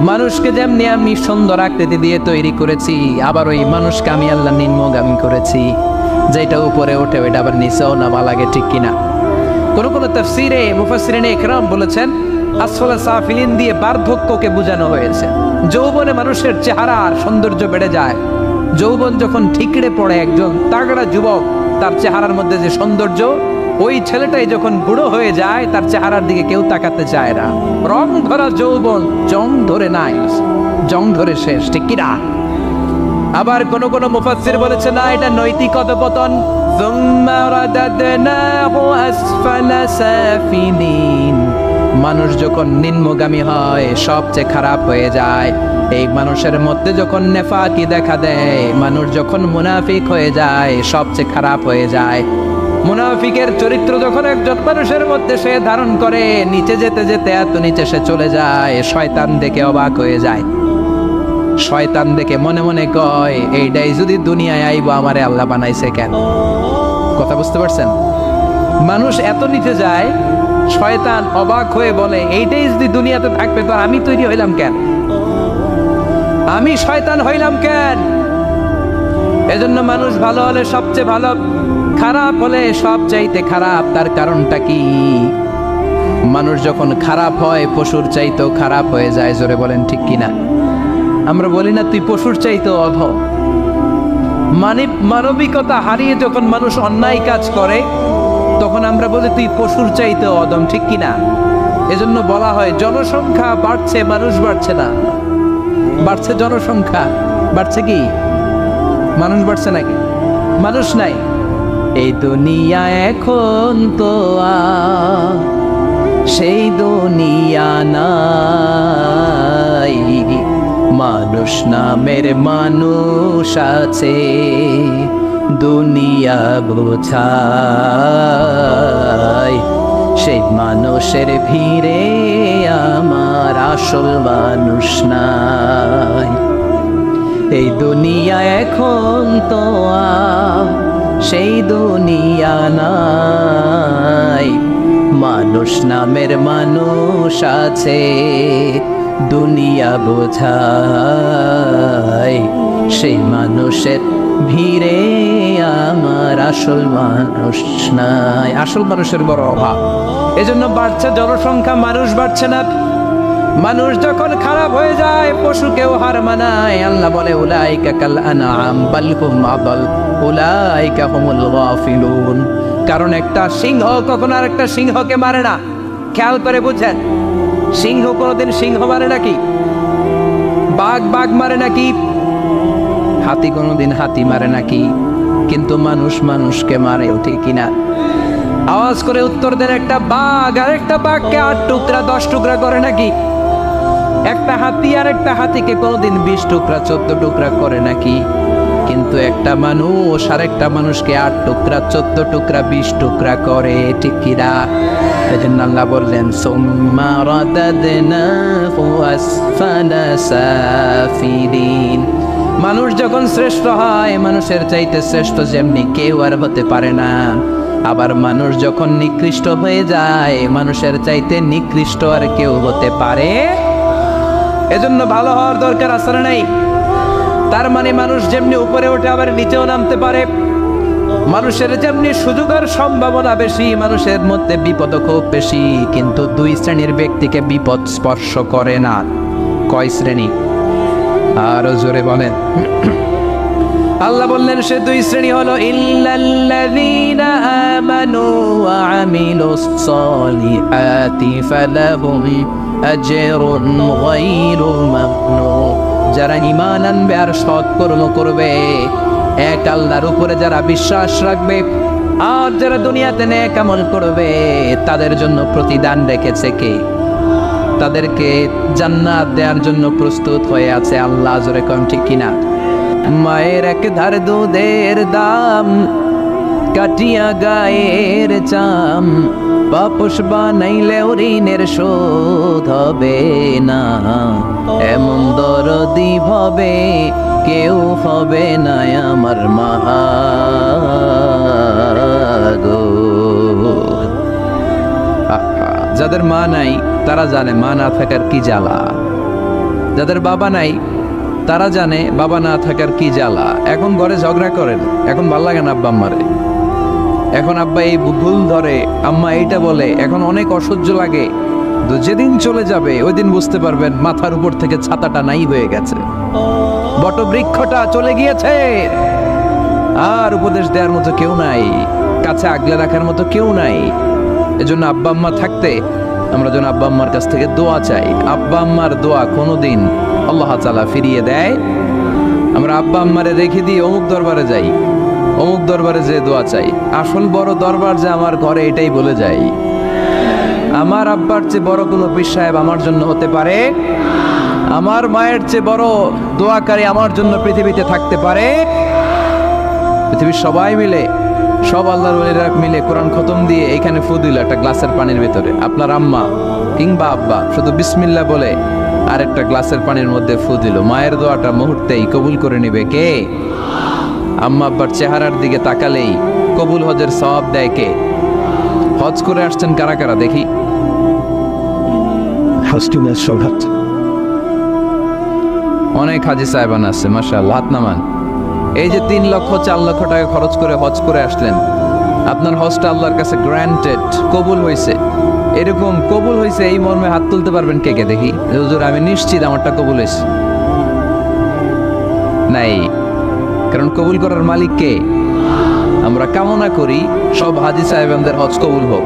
মানুষকে যেমনি আমি সুন্দর আকৃতি দিয়ে তৈরি করেছি, আবার ওই মানুষকে আমি আল্লাহ নিম্নগামী করেছি। যেটা উপরে ওঠে ওইটা আবার নিচেও নামা লাগে। ঠিক কিনা? কোন কোন তাফসীরে মুফাসসিরিনে ইকরাম বলেছেন আসফালা সাফিলিন দিয়ে বার্ধক্যকে বোঝানো হয়েছে। যৌবনে মানুষের চেহারা আর সৌন্দর্য বেড়ে যায়। যৌবন যখন ঠিকরে পড়ে, একজন তাগড়া যুবক, তার চেহারার মধ্যে যে সৌন্দর্য, ওই ছেলেটাই যখন বুড়ো হয়ে যায়, তার চেহারার দিকে কেউ তাকাতে চায় না। রং ধরা যৌবন জং ধরে নাই, জং ধরে শেষ। ঠিক কিনা? আবার কোন কোন মুফাসসির বলেছে না, এটা নৈতিক অধঃপতন। সুম্মা রাদাদনাহু আসফালা সাফিলিন। মানুষ যখন নিম্নগামী হয়, সবচেয়ে খারাপ হয়ে যায়। এই মানুষের মধ্যে যখন নেফাকি দেখা দেয়, মানুষ যখন মুনাফিক হয়ে যায়, সবচেয়ে খারাপ হয়ে যায়। মুনাফিকের চরিত্র যখন একজন মানুষের মধ্যে সে ধারণ করে, নিচে যেতে যেতে এত নিচে সে চলে যায়, শয়তান দেখে অবাক হয়ে যায়। শয়তান দেখে মনে মনে কয়, এইটাই যদি দুনিয়ায় আইবো, আমারে আল্লাহ বানাইছে কেন? কথা বুঝতে পারছেন? মানুষ এত নিচে যায়, শয়তান অবাক হয়ে বলে, এইটাই যদি দুনিয়াতে থাকবে, তো আমি তৈরি হইলাম কেন? আমি শয়তান হইলাম কেন? এজন্য মানুষ ভালো হলে সবচেয়ে ভালো, খারাপ হলে সবচাইতে খারাপ। তার কারণটা কি? মানুষ যখন খারাপ হয়, পশুর চাইতেও খারাপ হয়ে যায়। জোরে বলেন ঠিক কিনা? আমরা বলি না তুই পশুর চাইতেও অধম। মানবিকতা হারিয়ে যখন মানুষ অন্যায় কাজ করে, তখন আমরা বলি তুই পশুর চাইতেও অধম। ঠিক কিনা? এজন্য বলা হয় জনসংখ্যা বাড়ছে, মানুষ বাড়ছে না। বাড়ছে জনসংখ্যা, বাড়ছে কি? মানুষ বাড়ছে নাকি? মানুষ নাই। এই দুনিয়া এখন তো সেই দুনিয়া নাই। মানুষ নামের মানুষ আছে, দুনিয়া বোঝায়। সেই মানুষের ভিড়ে আমার আসল মানুষ নাই। এই দুনিয়া এখন তো সেই দুনিয়া নাই। মানুষ নামের মানুষ আছে, দুনিয়া বোঝায়। সেই মানুষের ভিড়ে আমার আসল মানুষ নাই। আসল মানুষের বড় অভাব। এজন্য বাড়ছে জনসংখ্যা, মানুষ বাড়ছে না। মানুষ যখন খারাপ হয়ে যায়, পশুকেও হার মানায়। আল্লাহ বলে উলাইকা কাল আনআম বাল হুম আদাল উলাইকা হুমুল গাফিলুন। কারণ একটা সিংহ কখনো আরেকটা সিংহকে মারে না। খেয়াল করে বুঝেন, সিংহ কোনোদিন সিংহ মারে নাকি? বাঘ বাঘ মারে নাকি? হাতি কোনোদিন হাতি মারে নাকি? কিন্তু মানুষ মানুষকে মারে, ঠিক কিনা? আওয়াজ করে উত্তর দেন, একটা বাঘ আর একটা বাঘকে 8 টুকরা 10 টুকরা করে নাকি? একটা হাতি আর একটা হাতিকে কোনোদিন 20 টুকরা 14 টুকরা করে নাকি? কিন্তু একটা মানুষ আর একটা মানুষকে 8 টুকরা 14 টুকরা 20 টুকরা করে, ঠিক কিনা? এজন্য আল্লাহ বললেন সুম্মা রাদাদনাহু আসফালা সাফিলিন। মানুষ যখন শ্রেষ্ঠ হয়, মানুষের চাইতে শ্রেষ্ঠ যেমনি কেউ আর হতে পারে না। আবার মানুষ যখন নিকৃষ্ট হয়ে যায়, মানুষের চাইতে নিকৃষ্ট আর কেউ হতে পারে। এজন্য ভালো হওয়ার দরকার আছে না নাই? তার মানে মানুষ যেমনি উপরে ওঠে আবার নিচেও নামতে পারে, মানুষের যেমনি সুযোগ আর সম্ভাবনা বেশি, মানুষের মধ্যে বিপদ খুব বেশি, কিন্তু দুই শ্রেণীর ব্যক্তিকে বিপদ স্পর্শ করে না। কয় শ্রেণী? আরো জোরে বলেন। আল্লাহ বললেন সে দুই শ্রেণী হলো ইল্লাল্লাযীনা আমানু ওয়া আমিলুস সলিহাতি ফালাহুম আজরুন গায়রু মামনুন। যারা ঈমান আনবে আর সৎকর্ম করবে, এক আল্লাহর উপরে যারা বিশ্বাস রাখবে আর যারা দুনিয়াতে নেক আমল করবে, তাদের জন্য প্রতিদান রেখেছে কে? তাদেরকে জান্নাত দেওয়ার জন্য প্রস্তুত হয়ে আছে আল্লাহ। জোরে কোন ঠিক কিনা? মায়ের এক ধার দুধের দাম, কাটিয়া গায়ের চাম, বাপস বানাইলেও ঋণের শোধ হবে না, এমন দরদি ভাবে কেউ হবে না আমার মা গো। যাদের মা নাই তারা জানে মা না থাকার কি জ্বালা, যাদের বাবা নাই তারা জানে বাবা না থাকার কি জ্বালা। এখন ঘরে ঝগড়া করেন, এখন ভাল লাগে না আব্বা আম্মারে, এখন আব্বা এই ভুল ধরে, আম্মা এইটা বলে, এখন অনেক অসহ্য লাগে। তো যেদিন চলে যাবে ওই দিন বুঝতে পারবেন মাথার উপর থেকে ছাতাটা নাই হয়ে গেছে, বটবৃক্ষটা চলে গিয়েছে, আর উপদেশ দেওয়ার মতো কেউ নাই, কাছে আগলে রাখার মতো কেউ নাই। এজন্য আব্বা আম্মা থাকতে আমরা যেন আব্বা আম্মার কাছ থেকে দোয়া চাই। আব্বা আম্মার দোয়া কোনোদিন আল্লাহ তাআলা ফিরিয়ে দেয়। আমরা আব্বা আম্মারে রেখে দিয়ে অমুক দরবারে যাই, অমুক দরবারে যে দোয়া চাই, আসল বড় দরবার যে আমার ঘরে, এটাই বলে যাই। আমার আব্বার চেয়ে বড় কোনো পীর সাহেব আমার জন্য হতে পারে, আমার মায়ের চেয়ে বড় দোয়াকারী আমার জন্য পৃথিবীতে থাকতে পারে। পৃথিবীর সবাই মিলে, সব আল্লাহর ওলিরা মিলে কোরআন খতম দিয়ে এখানে ফু দিল একটা গ্লাসের পানির ভিতরে, আপনার আম্মা কিংবা আব্বা শুধু বিসমিল্লাহ বলে আরেকটা গ্লাসের পানির মধ্যে ফু দিল, মায়ের দোয়াটা মুহূর্তেই কবুল করে নিবে কে? আম্মা আব্বার চেহারার দিকে তাকালেই কবুল হজের সওয়াব দেয় কে? হজ করে আসছেন কারা কারা দেখি? অনেক হাজি সাহেবান আছে, মাশাআল্লাহ, হাত নামান। এই যে 3 লক্ষ 4 লক্ষ টাকা খরচ করে হজ করে আসলেন, আপনার হজটা আল্লাহর কাছে গ্র্যান্টেড, কবুল হয়েছে, এরকম কবুল হয়েছে এই মর্মে হাত তুলতে পারবেন কে কে দেখি? হুজুর আমি নিশ্চিত আমারটা কবুল হয়েছে। নাই, কারণ কবুল করার মালিক কে? আমরা কামনা করি সব হাজি সাহেবদের হজ কবুল হোক।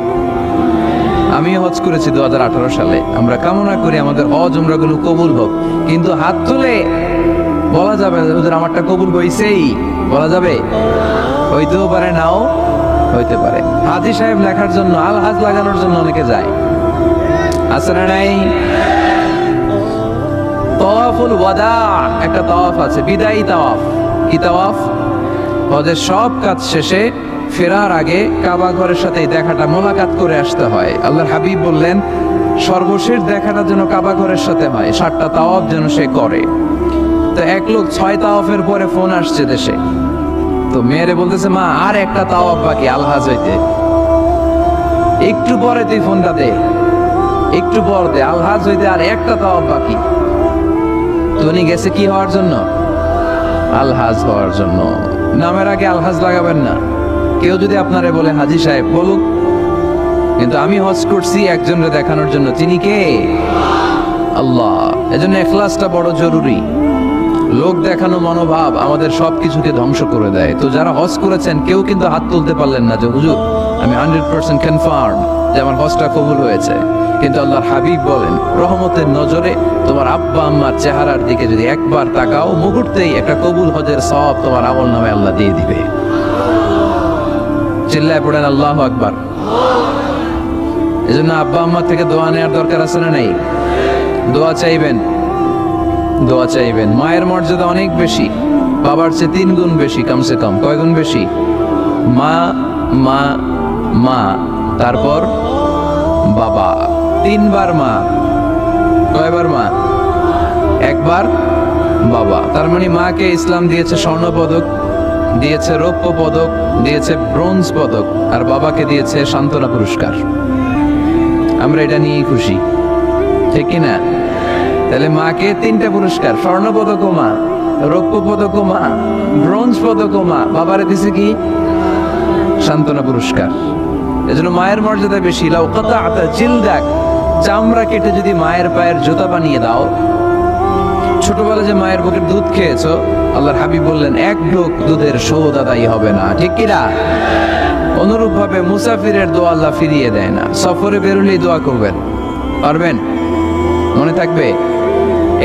আমি হজ করেছি 2018 সালে, আমরা কামনা করি আমাদের হজ উমরাগুলো কবুল হোক, কিন্তু হাত তুলে বলা যাবে হুজুর আমারটা কবুল হইছেই, বলা যাবে? হইতেও পারে, নাও হইতে পারে। হাজি সাহেব লেখার জন্য, আল হাজ লাগানোর জন্য অনেকে যায়, আছে না নাই? তাওয়াফুল ওয়াদা একটা তাওয়াফ আছে, বিদায়ী তাওয়াফ। কি তাওয়াফ? হজের সব কাজ শেষে ফেরার আগে কাবা ঘরের সাথে দেখাটা, মোলাকাত করে আসতে হয়। আল্লাহর হাবিব বললেন সর্বশেষ দেখাটা যেন কাবা ঘরের সাথে হয়, 7টা তাওয়াফ যেন সে করে। তো এক লোক 6 তাওয়াফের পরে ফোন আসছে দেশে, তো মেয়েরে বলতেছে মা আর একটা তাওয়াফ বাকি আলহাজ হইতে, একটু পরে তুই ফোনটা দে, একটু পর দে, আলহাজ হইতে আর একটা তাওয়াফ বাকি। তুমি গেছে কি হওয়ার জন্য? আলহাজ হওয়ার জন্য। নামের আগে আলহাজ লাগাবেন না। কেউ যদি আপনারে বলে হাজি সাহেব, বলুক, কিন্তু আমি হজ করছি একজনকে দেখানোর জন্য। তিনি কে? আল্লাহ। এজন্য ইখলাসটা বড় জরুরি। লোক দেখানো মনোভাব আমাদের সবকিছুকে ধ্বংস করে দেয়। তো যারা হজ করেছেন কেউ কিন্তু হাত তুলতে পারলেন না যে হুজুর আমি 100% কনফার্ম যে আমার হজটা কবুল হয়েছে। কিন্তু আল্লাহর হাবিব বলেন রহমতের নজরে তোমার আব্বা আম্মার চেহারার দিকে যদি একবার তাকাও, মুহূর্তেই একটা কবুল হজের সওয়াব তোমার আমল নামে আল্লাহ দিয়ে দিবে। চিল্লায় পড়েন আল্লাহু আকবার। এজন্য আব্বা আম্মা থেকে দোয়া নেওয়ার দরকার আছে না নাই? দোয়া চাইবেন, দোয়া চাইবেন। মায়ের মর্যাদা অনেক বেশি, বাবার চেয়ে 3 গুণ বেশি, কমসে কম। কয় গুণ বেশি? মা মা মা, তারপর বাবা। 3 বার মা। কয়বার মা? 1 বার বাবা। তার মানে মাকে ইসলাম দিয়েছে স্বর্ণ পদক, দিয়েছে রৌপ্য পদক, দিয়েছে ব্রোঞ্জ পদক, আর বাবাকে দিয়েছে সান্ত্বনা পুরস্কার। আমরা এটা নিয়েই খুশি, ঠিক কিনা? তাহলে মাকে 3টা পুরস্কার, স্বর্ণ পদক ও মা, রৌপ্য পদকও মা, ব্রোঞ্জ পদকও মা, বাবারে দিছে কি সান্ত্বনা পুরস্কার। এজন্য মায়ের মর্যাদা বেশি। লাউ কাতাআতা জিলদাক, চামড়া কেটে যদি মায়ের পায়ের জুতা বানিয়ে দাও। ছোটবেলা যে মায়ের বুকের দুধ খেয়েছো, আল্লাহর হাবিব বললেন এক ঢোক দুধের শোধ আদায় হবে না, ঠিক কিনা? অনুরূপ ভাবে মুসাফিরের দোয়া আল্লাহ ফিরিয়ে দেয় না। সফরে বেরোলেই দোয়া করবেন, পারবেন? মনে থাকবে?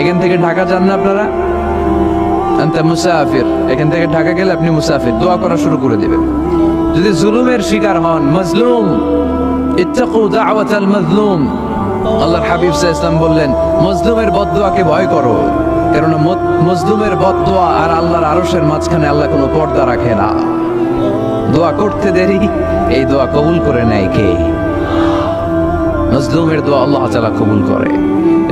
এখান থেকে ঢাকা যান না আপনারা, আনতা মুসাফির, এখান থেকে ঢাকা গেলে আপনি মুসাফির, দোয়া করা শুরু করে দিবেন। যদি জুলুমের শিকার হন, মাজলুম, ইত্তাকু দাওয়াতাল মাজলুম, আল্লাহর হাবিব সাল্লাল্লাহু আলাইহি ওয়াসাল্লাম বললেন মজলুমের বদদোয়াকে ভয় করো, কারণ মজলুমের বদদোয়া আর আল্লাহর আরশের মাঝখানে আল্লাহ কোনো পর্দা রাখে না। দোয়া করতে দেরি, এই দোয়া কবুল করে নেয় কে? মজলুমের দোয়া আল্লাহ তাআলা কবুল করে।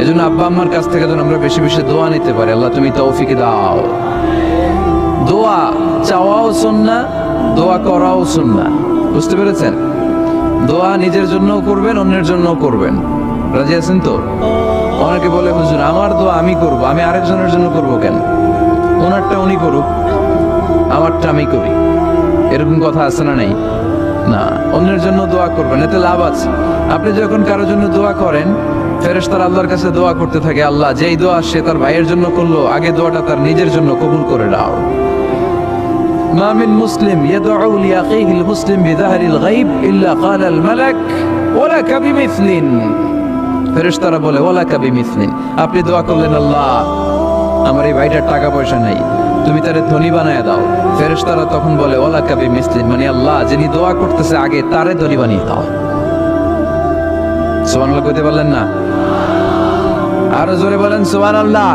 এজন্য আব্বা আম্মার কাছ থেকে যেন আমরা বেশি বেশি দোয়া নিতে পারি, আল্লাহ তুমি তৌফিক দাও। দোয়া চাওয়াও সুন্নাহ, দোয়া করাও সুন্নাহ, বুঝতে পেরেছেন? দোয়া নিজের জন্যও করবেন, অন্যের জন্যও করবেন। রাজি আছেন তো? অনেকে বলে হুজুর আমার দোয়া আমি করব, আমি আরেকজনের জন্য করব কেন? ওনারটা উনি করুক, আমারটা আমি করি, এরকম কথা আছে না? নেই না, অন্যের জন্য দোয়া করবেন, এতে লাভ আছে। আপনি যখন কারোর জন্য দোয়া করেন, ফেরেশতারা আল্লাহর কাছে দোয়া করতে থাকে, আল্লাহ যেই দোয়া সে তার ভাইয়ের জন্য করলো, আগে দোয়াটা তার নিজের জন্য কবুল করে দাও। মা মিন মুসলিম ইয়াদউ লিআখিহিল মুসলিম বিযাহরিল গায়ব ইল্লা ক্বালাল মালাক ওয়ালাকা বিমিসলিন। ফেরেশতারা বলে ওয়ালাকা বিমিসলিন, আপনি দোয়া করলেন আল্লাহ আমার এই ভাইটার টাকা পয়সা নাই, তুমি তারে ধনী বানায় দাও। ফেরেশতারা তখন বলে ওয়ালাকা বিমিসলিন, মানে আল্লাহ যিনি দোয়া করতেছে আগে তারে ধনী বানিয়ে দাও। সুবহানাল্লাহ কইতে পারলেন না? আরো জোরে বলেন সুবহানাল্লাহ।